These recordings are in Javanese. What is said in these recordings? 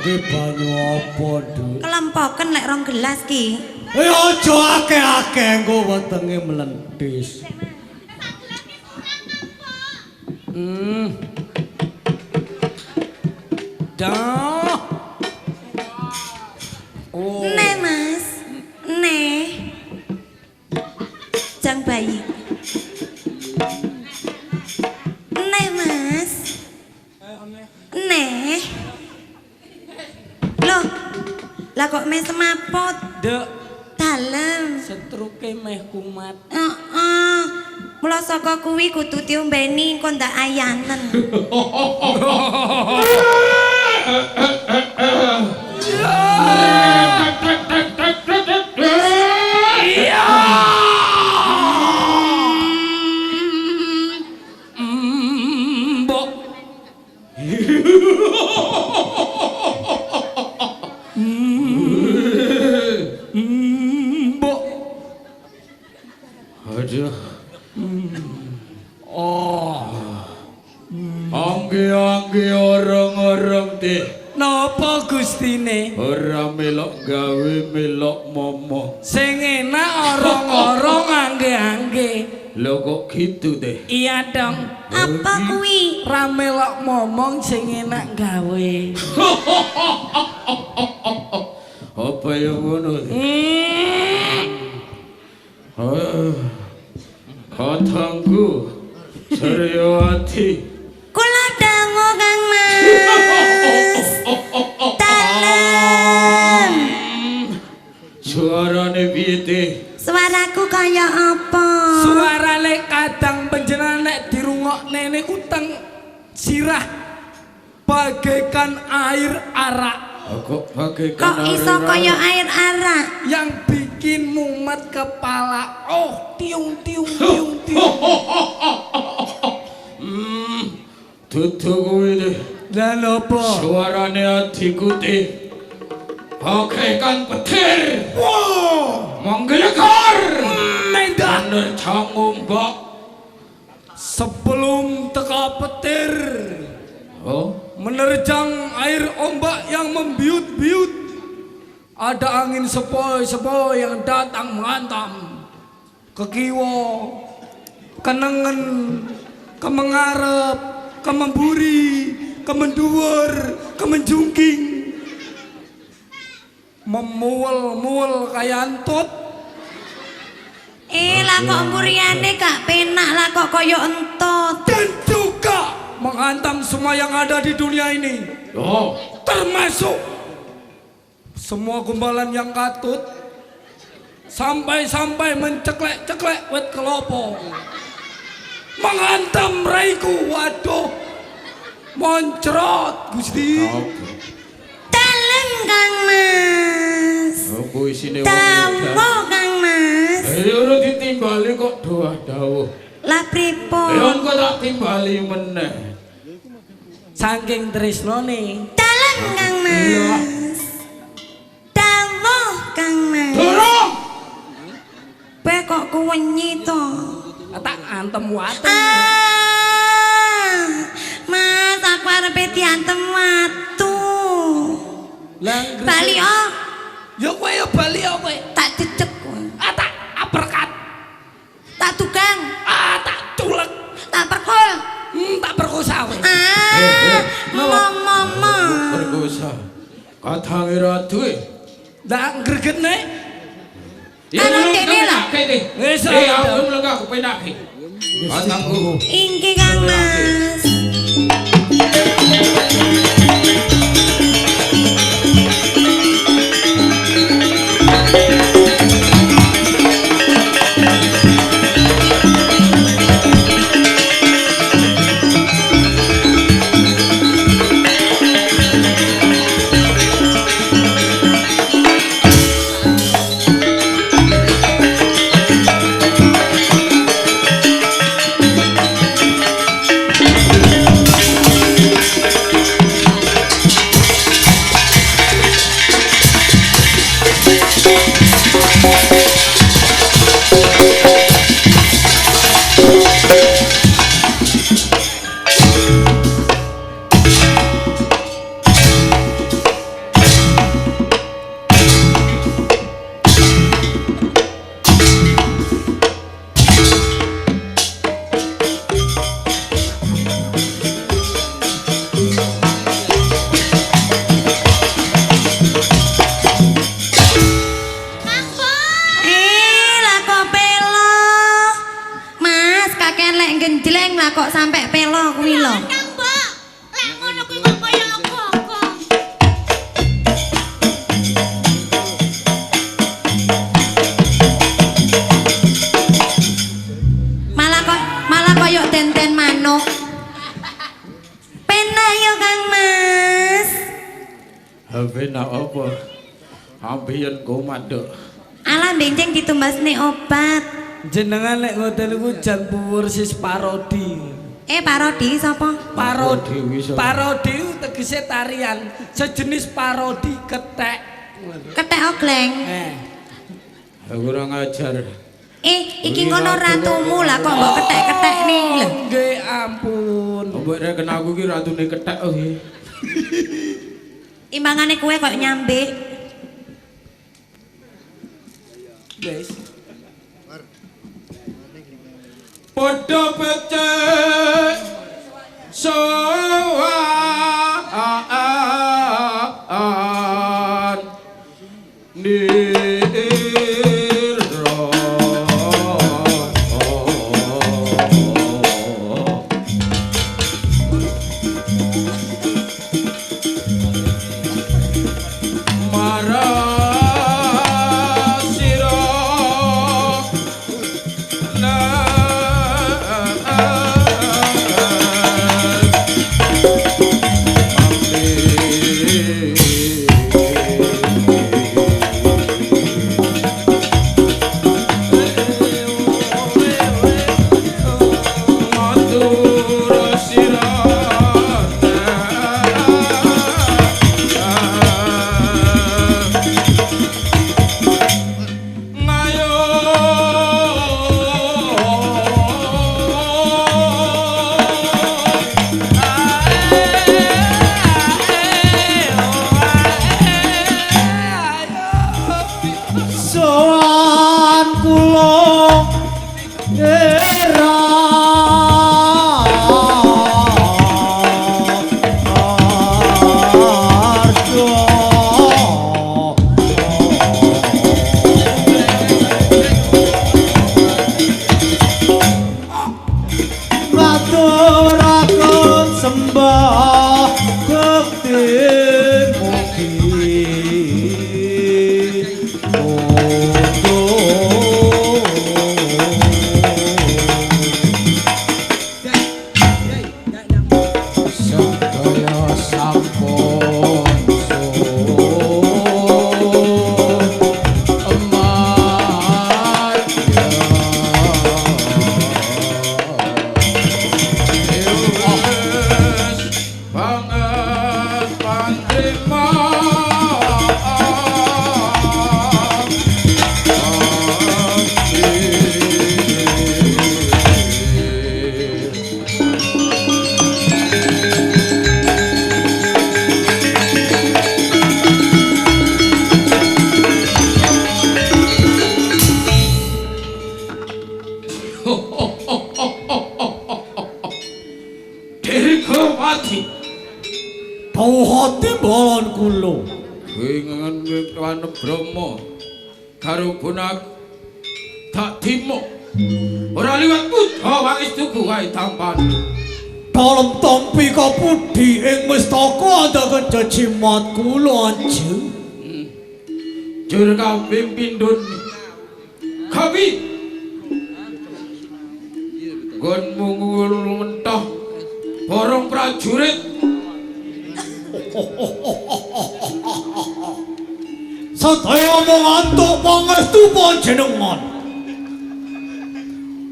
Ki banyu apa, Dik? Kelempoken lek 2 gelas ki. Aja akeh-akeh engko wetenge mlentis. Dah. Oh. Nek Mas. Nek. Jang bayi. Nek Mas. Nek. Loh. Lah kok meh semaput? Dek, Dalem. setruke meh kumat. Heeh. Mula saka kuwi kudu diombeni engko ndak ayanen. Iya. Mbok. Mbok. Aduh. Oh. Angge-angge orang-orang deh. Napa gustine? Ora melok gawe melok momong. Sing enak orang-orang angge-angge. Lho kok gitu deh? Iya dong. Apa kuwi? Ra melok momong sing enak gawe. Apa yang ngono? Katangku Suryo ati. Kula dangu Kang Mas. Dalem. Suarane piye teh? Suaraku kaya apa? Suarane kadang panjenengan nek dirungokne niku teng sirah bagaikan air arak. Kok iso kaya air arak? Yang bikin mumet kepala. Oh, tiung tiung tiung tiung. Dudu kuwi deh. Lah napa? Suarane atiku teh bagaikan petir. Wow, menggelegar. Medan cangombak. Sebelum teka petir, menerjang air ombak yang membiut-biut. Ada angin sepoi-sepoi yang datang menghantam ke kiwo, ke nengen, ke mengarep, ke memburi, ke menduwer, ke menjungking. Memuel-muel kayak antut. Lah kok mburiane gak penak lah kok kaya entut. Dan juga menghantam semua yang ada di dunia ini. Termasuk semua gumbalan yang katut. Sampai-sampai menceklek-ceklek wet kelopo. Menghantam raiku, waduh. Moncrot, Gusti. Dalem Kang Mas. Apa isine wong Dawa Kang Mas. ora ditimbali kok dawuh. Lah pripun? Kok tak timbali meneh. Saking tresnane. Dalem Kang Mas. Dawa Kang Mas. Dorong. Pe kok kuwenyi to? Tak antem watu. Mas, aku arepe diantem watu. Bali oh. Ya kowe ya bali kowe. Tak cecek kowe. Tak aperkat. Tak tugang. Tak culek. Tak perkul. Tak perkosa kowe. Mama. Perkosa. Kadange ra duwe. Ndak gregetne. Anu dene lah. Wis aku mlengak kepenake. Katangku. Inggih Kang Mas. ya Kang Mas. HP nak apa? Ambiyen kumat dok. Alah benceng ditumbasne obat. Jenengan lek ngoten niku jan puwur sis parodi. Parodi sapa? Parodi tegese tarian, sejenis parodi kethek. Kethek ogleng. Kurang ajar. Iki ngono ratumu lah kok mbok kethek-kethek nih lho. Nggih ampun. Mbok rek kena aku ki ratune kethek oh nggih. Imbangane kue kok nyambe. Guys. Padha becek sowan nira marang sira Bromo karo gunak tak timo ora liwat putra wangis tuku wae tampan dalam tampi kapudi ing mestaka andaken jajimat kula anjing jur kawin pindun kawi gonmu ngul mentah borong prajurit Sadaya mangantuk pangestu panjenengan.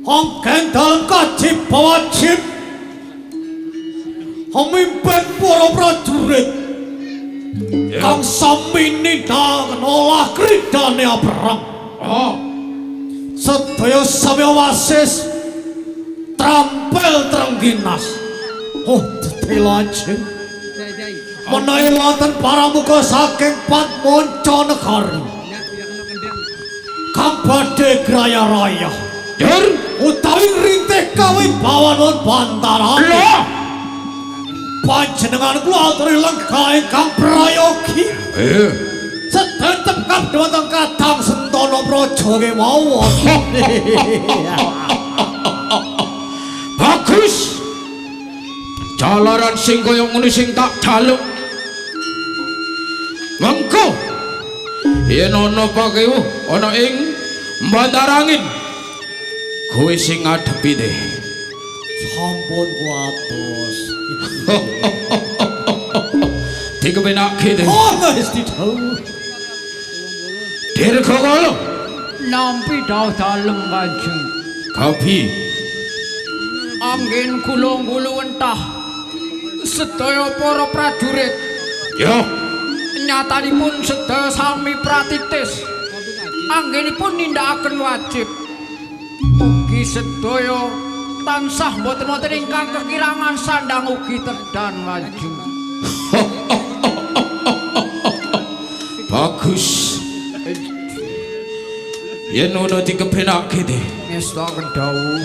Anggen dalem kajib bawajib. Pemimpin para prajurit. Kang sami nindakaken olah kridane perang. Sadaya sami wasis trampil trengginas. Detail anjing. Menawi wonten paramuga saking Patmonco Negari kang badhe graya-raya utawi ngrintih kawibawan bantaran panjenengan kula aturi lenggah ingkang prayogi sedentep kadhateng Kadang Sentana Praja kemawon. Bagus jalaran sing kaya ngene sing tak jaluk mengko yen ana pakewuh ana ing Bantarangin kowe sing ngadepi deh sampun kuatos dikepenake te Oh Gusti dawuh. dirga kala nampi dawuh dalem Kanjeng. Kapi Anggen kula nguluwentah sedaya para prajurit ya nyatanipun sedaya sami pratitis anggenipun nindakaken wajib ugi sedaya tansah boten wonten ingkang kekirangan sandang ugi terdan Kanjeng. bagus yen ngono dikepenake te Ngestaken dawuh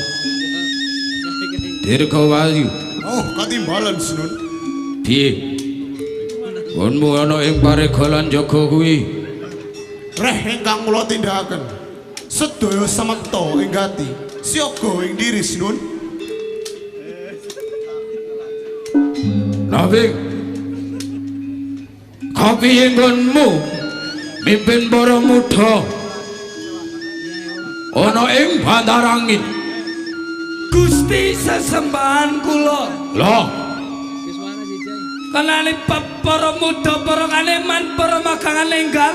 Dirgawayu Oh katimbalan Sinun. piye konmu ana ing paregalan jaga kuwi Reh ingkang kula tindakaken. Sedaya samekta ing gati, siaga ing diri Sinun. Nabing kapiye nggonmu mimpin para muda ana ing bandarangin Gusti sesembahan kula lho kanane para muda para kaneman para magangan enggal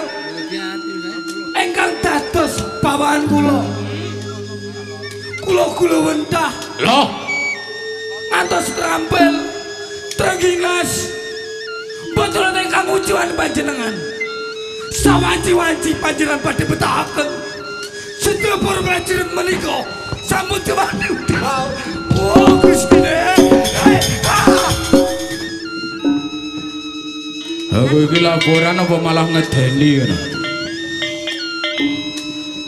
engkang dados bawahan kula wentah lho ngantos trampil trenggingas boten ingkang ujuan panjenengan sawanci-wanci panjenengan badhe betahaken sedaya para prajurit menika sampun diwani oh Gusti aku iki laporan apa malah ngedeni ngono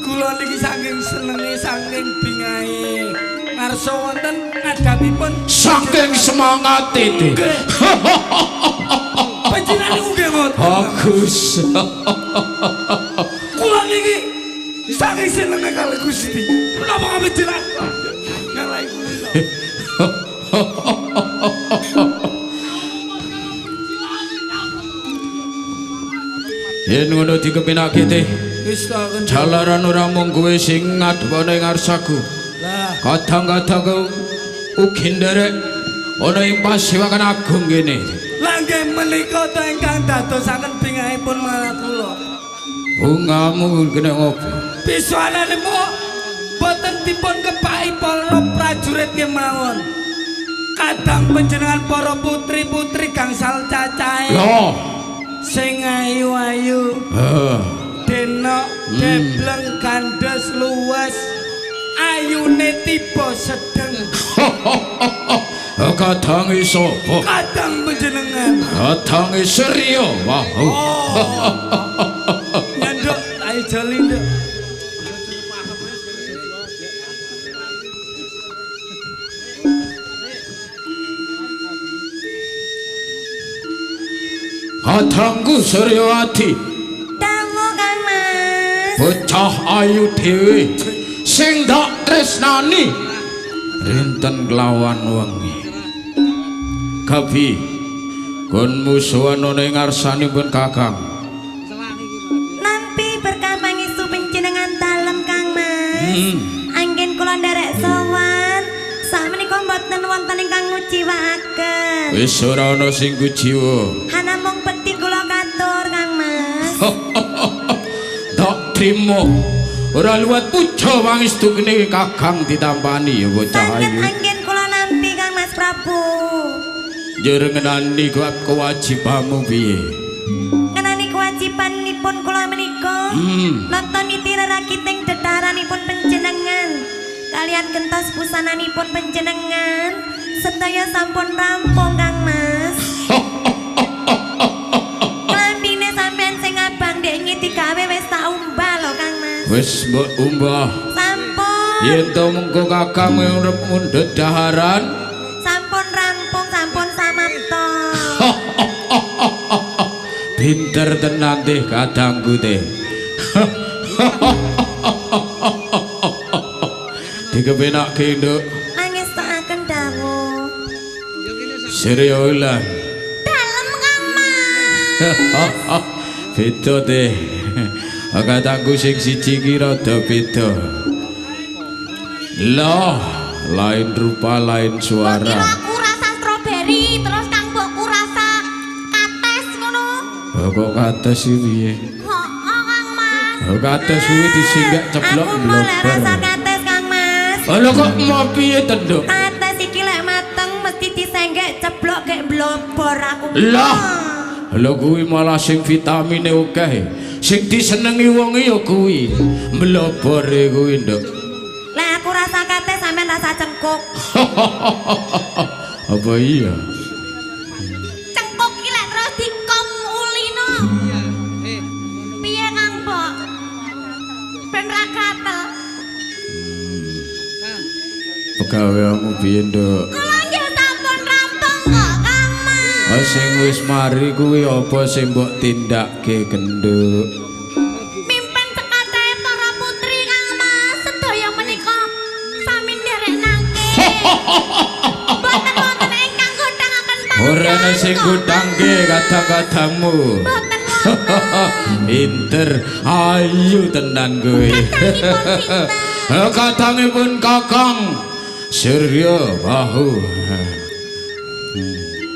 kula niki saking senenge saking bingahe ngarsa wonten ngadhapipun saking semangat itu panjenengan ugi ngoten bagus kula niki saking senenge kali Gusti menapa kami jelas ngalai yen ngono dikepenake te wis tak jalaran ora mung kowe sing ngadhepane ngarsaku lah kadang-kadang ugi nderek ana ing Pasewakan Agung kene langgeng menika to ingkang dadosaken bingahipun marang kula bungamu kena ngopo biswananipun boten dipun kepaki para prajurit kemawon kadang panjenengan para putri-putri gangsal cacahe lho sing ayu-ayu denok debleng gandes luwes ayune tiba sedeng kadange sapa kadang panjenengan kadange Surya Wahu nyanduk ayo jali nduk kadangku Suryawati Dawuh Kang Mas. bocah ayu dhewe sing dak tresnani rinten kelawan wengi Kapi kon musuhan ana ing ngarsanipun Kakang Nampi berkah pangestu panjenengan dalem Kang Mas. Anggen kula nderek sowan. Sakmenika mboten wonten ingkang ngujiwakaken. wis ora ana sing kujiwa Hanamung peti kula katur Kang Mas. tak trimo ora luwat puja pangestu kene Kakang ditampani ya bocah Saged ayu anggen kula nampi Kang Mas Prabu. njur ngenani kewajibanmu piye Ngenani kewajibanipun kula menika nonton niti rerakiting dadaranipun panjenengan kalian gentos busananipun panjenengan sedaya sampun rampung Kang Mas. Klambine sampean sing abang dek ngiti gawe wis tak umbah lho Kang Mas. wis mbok umbah Sampun. yen to mengko Kakang urip mundhut daharan Sampun rampung sampun samapta. pinter tenan teh kadangku teh dikepenake nduk Mangestakaken dawuh. Surya Wulan Dalem Kang Mas. beda teh kadangku sing siji ki rada beda lah lain rupa lain Mbok suara kira aku rasa stroberi terus Kang mbokku rasa kates ngono Kok kates iki piye? Kang Mas. Kates kuwi disinggak ceblok Aku mau lek blober. rasa kates Kang Mas. Lho kok mau piye tenduk? Kates iki lek mateng mesti disenggek ceblok kayak blobor aku. Lah. Lho kuwi malah sing vitamine akeh. Sing disenengi wong ya kuwi. Mlobore kuwi, Nduk. Lek aku rasa kates sampean rasa cengkuk. Apa iya? Cengkuk iki lek terus dikom ulino. Piye Kang Mbok? Ben ra gatel. Pegaweanmu piye, Nduk? Kula nggih sampun rampung kok Kang Mas. Sing wis mari kuwi apa sing mbok tindakke, Genduk? Mimpin sekatahe para putri Kang Mas sedaya menika sami nderek nangke. Boten wonten ingkang godhangaken panjenengan. Ora ana sing godhangke kadang-kadangmu. Boten wonten. Pinter, ayu tenan kowe. Kadangipun Kakang Surya Bahu.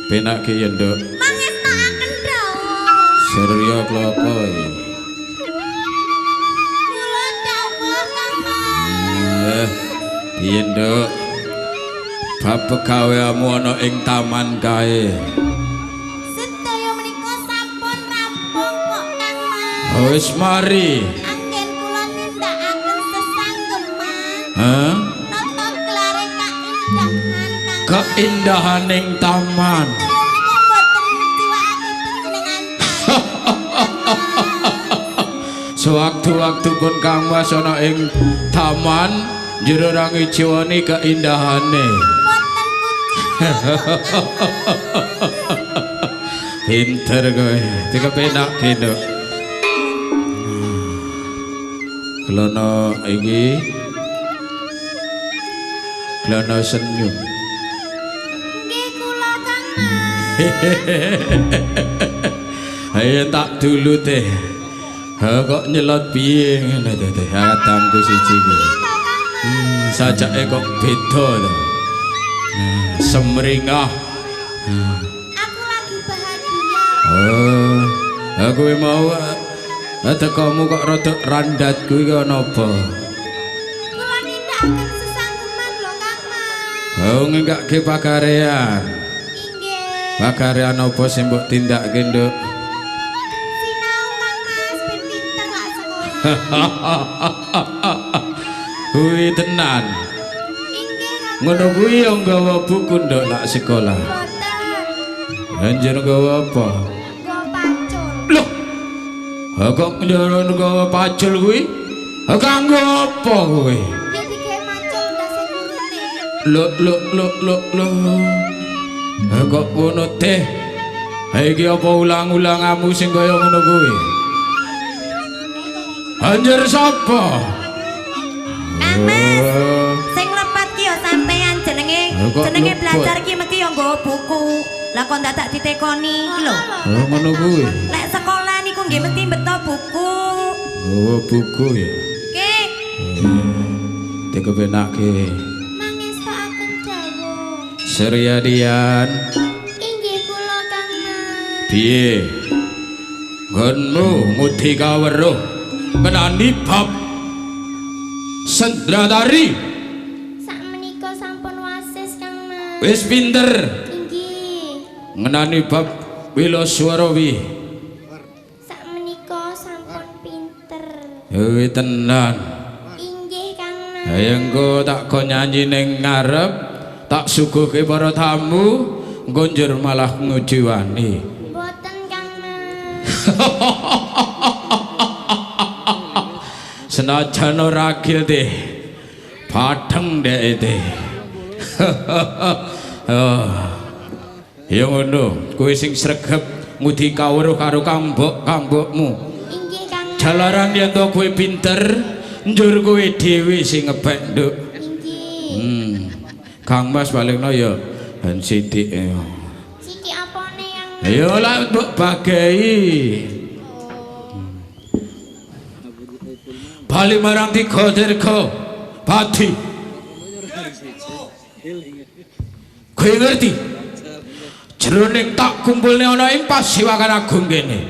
Penak ki ya, Nduk. Mangestakaken dawuh. Surya Klapa ya. Kula dawuh Kang Mas. Piye, Nduk? Bab pegaweanmu ana ing taman kae. Sedaya menika sampun rampung kok Kang Mas. Wis mari. Anggen kula nindakaken sesanggeman. Hah? Tata gelare kaindahan Kang. Keindahaning taman. Sedaya menika boten njiwakake panjenengan. Sewaktu-waktu pun Kang Mas ana ing taman jero ra ngijiwani keindahane. Boten kucing. Pinter kowe, dikepenak Nduk. Klono iki klono senyum. Nggih kula Kang Mas. Ayo tak dulu teh. Ha kok nyelot piye ngene teh kadangku siji kuwi. Sajake kok beda to. Semringah. Aku lagi bahagia. Aku mau tekamu kok rada randat kuwi ana apa? Kula nindakaken sesanggeman lho Kang Mas. Oh ngenggake pagarean. Inggih. Pagarean apa sing mbok tindakke, Nduk? Sinau Kang Mas ben pinter lak sekolah. Kuwi tenan. Inggih Kang. Ngono kuwi yo nggawa buku, Nduk, nak sekolah. Boten. Anjir nggawa apa? Go pacul. Loh. Ha kok njono nggawa pacul kuwi? Ha kanggo apa kuwi? Ya digawe macul ndase gurune. Lo. Ha kok ngono teh? Ha iki apa ulang-ulangamu sing kaya ngono kuwi? Anjir sapa? Kang Mas, sing lepat ki yo sampean jenenge Kok jenenge lepet? belajar ki mesti yo nggawa buku. Lah kok dadak ditekoni iki lho. Oh ngono kuwi. Lek sekolah niku nggih mesti beto buku. Oh buku ya. Nggih. Dikepenake. Mangestakaken dawuh. Suryadian. Inggih kula Kang Mas. Piye? Nggonmu ngudi kaweruh kenani bab Sendratari. Sakmenika sampun wasis Kang Mas. Wis pinter Inggih. ngenani bab Wilaswarawi. Sakmenika sampun pinter. Kuwi tenan. Inggih Kang Mas. Ayo engko tak kon nyanyi ning ngarep, tak suguhke para tamu, engko njur malah ngujiwani. Boten Kang Mas. Senajan ora ragil teh. Padheng dhek teh. Oh. Ya ngono, kowe sing sregep ngudi kawruh karo kambokmu. Inggih Kang Mas. Jalaran yen to kowe pinter, njur kowe dhewe sing ngebek, Nduk. Inggih. Kang Mas palingno ya ben sithik. Siki apane yang Ya lah mbok bagei. Bali marang tiga dirga Pati. Kowe ngerti? Jroning tak kumpulne ana ing Pasiwakan Agung kene.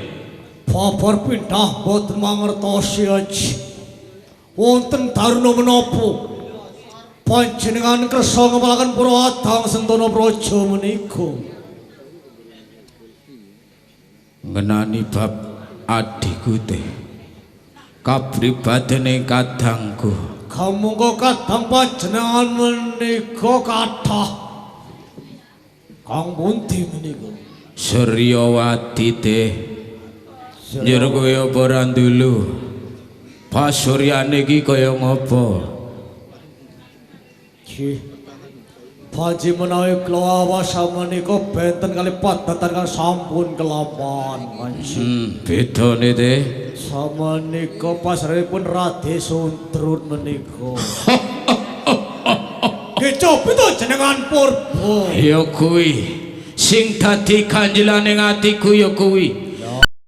Babar pindah boten mangertosi aji. Wonten daruna menapa panjenengan kersa ngepalaken para adang Sentana Praja menika? Ngenani bab adikku teh kapribadene kadangku. Kamangka kadang panjenengan menika kathah kang pundi menika? Suryawati teh njer kaya apa dulu. Pasuryane iki kaya ngopo? Ji Baji menawi kelawasa menika benten kali padatan kang sampun kelapan Manji. Bedane teh Samenika pasrahipun Rade Suntrun menika. Nggih cobi to jenengan Purba. ya kuwi sing dadi ganjelaning atiku ya kuwi